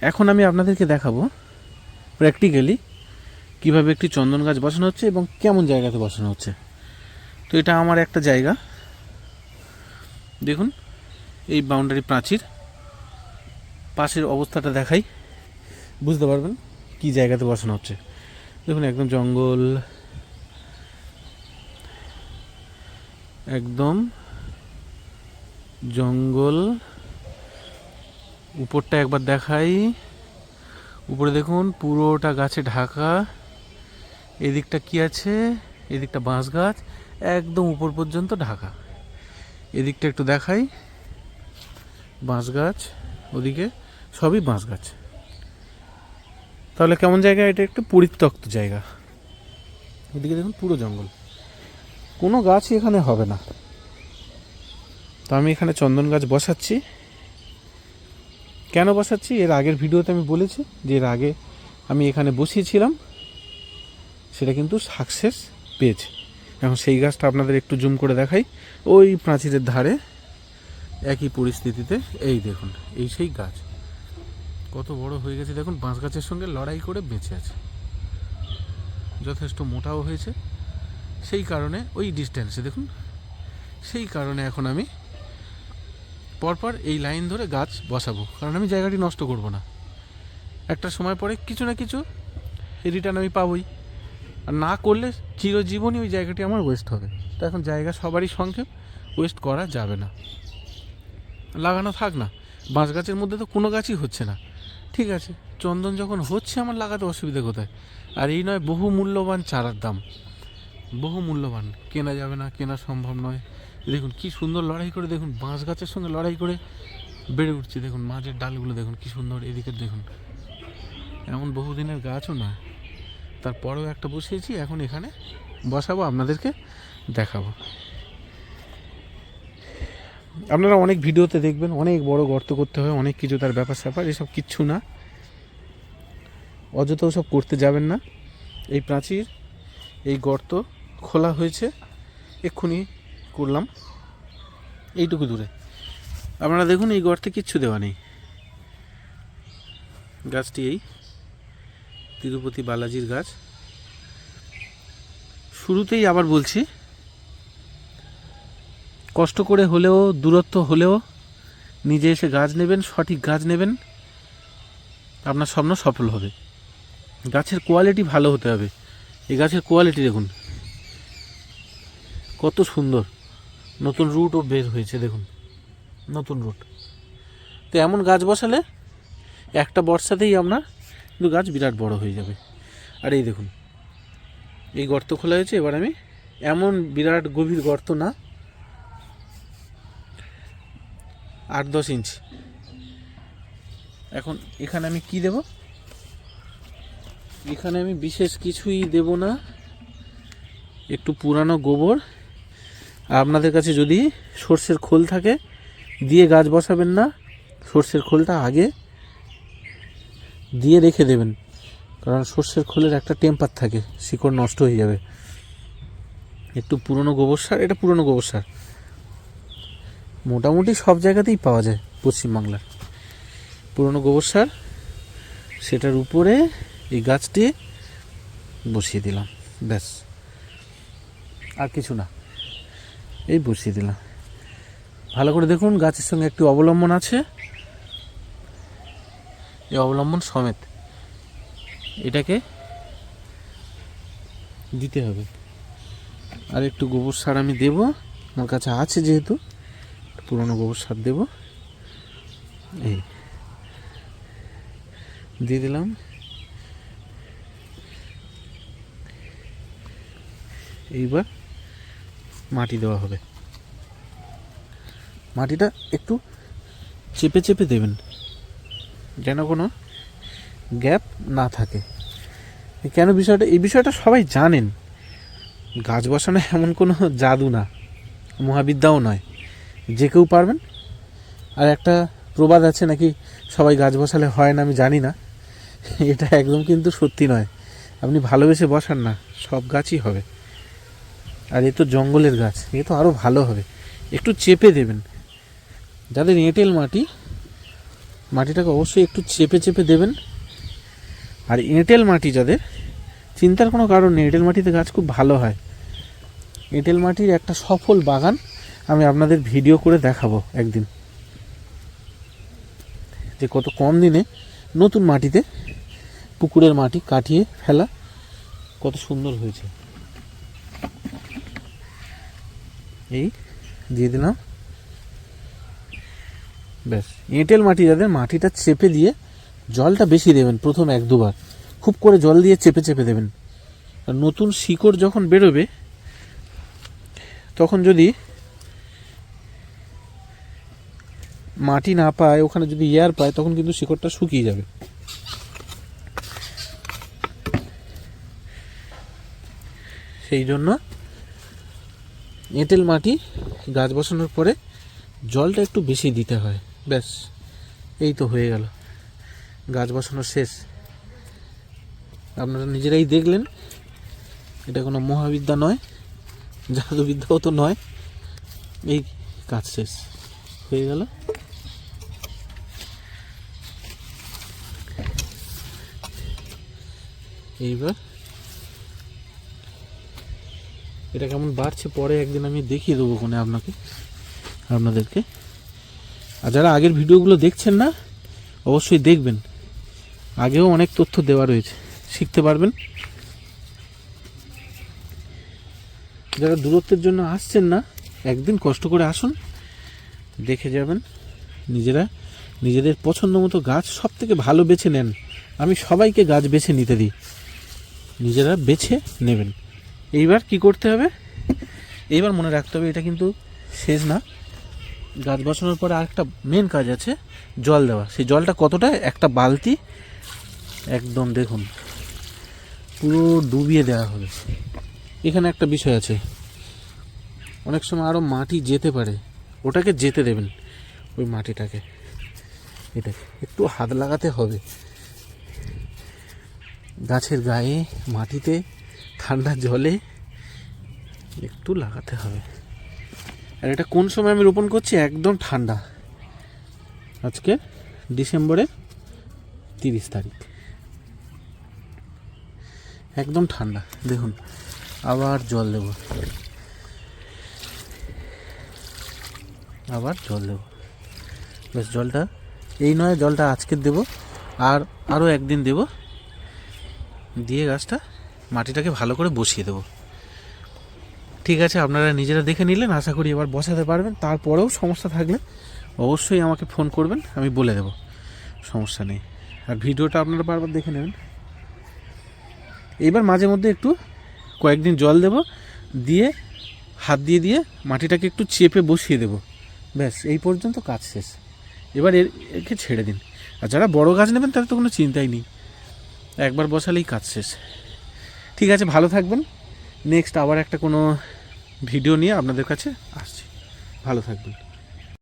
এখন আমি আপনাদেরকে দেখাবো প্র্যাকটিক্যালি কীভাবে একটি চন্দন গাছ বসানো হচ্ছে এবং কেমন জায়গাতে বসানো হচ্ছে। তো এটা আমার একটা জায়গা, দেখুন এই বাউন্ডারি প্রাচীর, পাশের অবস্থাটা দেখাই, বুঝতে পারবেন কি জায়গাতে বসানো হচ্ছে। দেখুন একদম জঙ্গল, একদম জঙ্গল। উপরটা একবার দেখাই, উপরে দেখুন পুরোটা গাছে ঢাকা। এদিকটা কি আছে, এদিকটা বাঁশ গাছ, একদম উপর পর্যন্ত ঢাকা। এদিকটা একটু দেখাই, বাঁশ গাছ, ওদিকে সবই বাঁশ গাছ। তাহলে কেমন জায়গা, এটা একটু পরিত্যক্ত জায়গা। এদিকে দেখুন পুরো জঙ্গল, কোনো গাছই এখানে হবে না। তো আমি এখানে চন্দন গাছ বসাচ্ছি। কেন বসাচ্ছি, এর আগের ভিডিওতে আমি বলেছি যে এর আগে আমি এখানে বসিয়েছিলাম, সেটা কিন্তু সাকসেস পেয়েছে। এখন সেই গাছটা আপনাদের একটু জুম করে দেখাই, ওই প্রাচীরের ধারে একই পরিস্থিতিতে। এই দেখুন, এই সেই গাছ কত বড় হয়ে গেছে দেখুন, বাঁশ গাছের সঙ্গে লড়াই করে বেঁচে আছে, যথেষ্ট মোটাও হয়েছে। সেই কারণে ওই ডিস্টেন্সে দেখুন, সেই কারণে এখন আমি পরপর এই লাইন ধরে গাছ বসাবো, কারণ আমি জায়গাটি নষ্ট করব না। একটা সময় পরে কিছু না কিছু রিটার্ন আমি পাবোই, আর না করলে চিরজীবনই ওই জায়গাটি আমার ওয়েস্ট হবে। তো এখন জায়গা সবারই সংক্ষেপ, ওয়েস্ট করা যাবে না, লাগানো থাক না। বাঁশ গাছের মধ্যে তো কোনো গাছই হচ্ছে না, ঠিক আছে, চন্দন যখন হচ্ছে আমার লাগাতে অসুবিধা কোথায়? আর এই নয় বহু মূল্যবান চারার দাম, বহু মূল্যবান, কেনা যাবে না, কেনা সম্ভব নয়। দেখুন কি সুন্দর লড়াই করে, দেখুন বাঁশ গাছের সঙ্গে লড়াই করে বেড়ে উঠছে। দেখুন মাঝের ডালগুলো দেখুন কি সুন্দর, এদিকে দেখুন, এমন বহুদিনের গাছও নয়, তারপরেও একটা বসিয়েছি। এখন এখানে বসাবো, আপনাদেরকে দেখাবো। আপনারা অনেক ভিডিওতে দেখবেন অনেক বড় গর্ত করতে হয়, অনেক কিছু তার ব্যাপার স্যাপার, এসব কিচ্ছু না, অযথাও সব করতে যাবেন না। এই প্রাচীর, এই গর্ত খোলা হয়েছে, এক্ষুনি করলাম এইটুকু দূরে। আপনারা দেখুন এই গর্তে কিচ্ছু দেওয়া নেই। গাছটি এই তিরুপতি বালাজির গাছ। শুরুতেই আবার বলছি, কষ্ট করে হলেও, দূরত্ব হলেও নিজে এসে গাছ নেবেন, সঠিক গাছ নেবেন, আপনার স্বপ্ন সফল হবে। গাছের কোয়ালিটি ভালো হতে হবে। এই গাছের কোয়ালিটি দেখুন কত সুন্দর, নতুন রুটও বের হয়েছে দেখুন, নতুন রুট। তো এমন গাছ বসালে একটা বর্ষাতেই আপনার কিন্তু গাছ বিরাট বড় হয়ে যাবে। আর এই দেখুন এই গর্ত খোলা হয়েছে, এবার আমি এমন বিরাট গভীর গর্ত না, 8-10 ইঞ্চি। এখন এখানে আমি কি দেব, এখানে আমি বিশেষ কিছুই দেব না, একটু পুরানো গোবর। আপনাদের কাছে যদি সর্ষের খোল থাকে দিয়ে গাছ বসাবেন না, সর্ষের খোলটা আগে দিয়ে রেখে দেবেন, কারণ সর্ষের খোলের একটা টেম্পার থাকে, শিকড় নষ্ট হয়ে যাবে। একটু পুরনো গোবর সার, এটা পুরনো গোবর সার মোটামুটি সব জায়গাতেই পাওয়া যায় পশ্চিমবাংলার, পুরনো গোবর সার, সেটার উপরে এই গাছটি বসিয়ে দিলাম, ব্যাস আর কিছু না, এই বসিয়ে দিলাম। ভালো করে দেখুন গাছের সঙ্গে একটু অবলম্বন আছে, এই অবলম্বন সমেত এটাকে দিতে হবে। আর একটু গোবর সার আমি দেব, আমার কাছে আছে যেহেতু, পুরনো গোবর সার দেব, এই দিয়ে দিলাম। এইবার মাটি দেওয়া হবে, মাটিটা একটু চেপে চেপে দেবেন যেন কোনো গ্যাপ না থাকে। কেন বিষয়টা, এই বিষয়টা সবাই জানেন, গাছ বসানো এমন কোনো জাদু না, মহাবিদ্যাও নয়, যে কেউ পারবেন। আর একটা প্রবাদ আছে নাকি সবাই গাছ বসালে হয় না, আমি জানি না, এটা একদম কিন্তু সত্যি নয়। আপনি ভালোবেসে বসান না, সব গাছই হবে। আর এ তো জঙ্গলের গাছ, এ তো আরও ভালো হবে। একটু চেপে দেবেন, যাদের এঁটেল মাটি মাটিটাকে অবশ্যই একটু চেপে চেপে দেবেন। আর এঁটেল মাটি যাদের, চিন্তার কোনো কারণ নেই, এঁটেল মাটিতে গাছ খুব ভালো হয়। এঁটেল মাটির একটা সফল বাগান আমি আপনাদের ভিডিও করে দেখাবো একদিন, যে কত কম দিনে নতুন মাটিতে পুকুরের মাটি কাটিয়ে ফেলা কত সুন্দর হয়েছে। এই দিয়ে দিলাম, ব্যাস। এঁটেল মাটি যাদের, মাটিটা চেপে দিয়ে জলটা বেশি দেবেন প্রথম 1-2 বার, খুব করে জল দিয়ে চেপে চেপে দেবেন। আর নতুন শিকড় যখন বেরোবে তখন যদি মাটি না পায়, ওখানে যদি এয়ার পায়, তখন কিন্তু শিকড়টা শুকিয়ে যাবে। সেই জন্য এঁটেল মাটি গাছ বসানোর পরে জলটা একটু বেশি দিতে হয়। ব্যাস, এই তো হয়ে গেল, গাছ বসানো শেষ। আপনারা নিজেরাই দেখলেন, এটা কোনো মহাবিদ্যা নয়, জাদুবিদ্যাও তো নয়, এই কাজ শেষ হয়ে গেল। এইবার এটা কেমন বাড়ছে পরে একদিন আমি দেখিয়ে দেবো কোনে আপনাদেরকে। আর যারা আগের ভিডিওগুলো দেখছেন না, অবশ্যই দেখবেন, আগেও অনেক তথ্য দেওয়া রয়েছে, শিখতে পারবেন। যারা দূরত্বের জন্য আসছেন না, একদিন কষ্ট করে আসুন, দেখে যাবেন। নিজেদের পছন্দ মতো গাছ সব থেকে ভালো বেছে নেন। আমি সবাইকে গাছ বেছে নিতে দিই, নিজেরা বেছে নেবেন। এইবার কি করতে হবে, এইবার মনে রাখতে হবে এটা কিন্তু শেষ না। গাছ বসানোর পরে আরেকটা মেন কাজ আছে, জল দেওয়া। সেই জলটা কতটা, একটা বালতি একদম দেখুন পুরো ডুবিয়ে দেওয়া হবে। এখানে একটা বিষয় আছে, অনেক সময় আরও মাটি যেতে পারে, ওটাকে যেতে দেবেন। ওই মাটিটাকে, এটাকে একটু হাত লাগাতে হবে গাছের গায়ে, মাটিতে, ঠান্ডা জলে একটু লাগাতে হবে। আর এটা কোন সময় আমি রোপণ করছি, একদম ঠান্ডা। আজকে ডিসেম্বরের 30 তারিখ, একদম ঠান্ডা। দেখুন, আবার জল দেব, ব্যাস। জলটা এই নয়, জলটা আজকে দেব, আর আরও একদিন দেব, দিয়ে গাছটা, মাটিটাকে ভালো করে বসিয়ে দেব। ঠিক আছে, আপনারা নিজেরা দেখে নিলেন, আশা করি এবার বসাতে পারবেন। তারপরেও সমস্যা থাকলে অবশ্যই আমাকে ফোন করবেন, আমি বলে দেব, সমস্যা নেই। আর ভিডিওটা আপনারা বারবার দেখে নেবেন। এইবার মাঝে মধ্যে একটু কয়েকদিন জল দেব, দিয়ে হাত দিয়ে মাটিটাকে একটু চেপে বসিয়ে দেব। ব্যাস, এই পর্যন্ত কাজ শেষ। এবার একে ছেড়ে দিন। আর যারা বড় গাছ নেবেন তাদের তো কোনো চিন্তাই নেই, একবার বসালেই কাজ শেষ। ঠিক আছে, ভালো থাকবেন। নেক্সট আবার একটা কোনো ভিডিও নিয়ে আপনাদের কাছে আসছি। ভালো থাকবেন।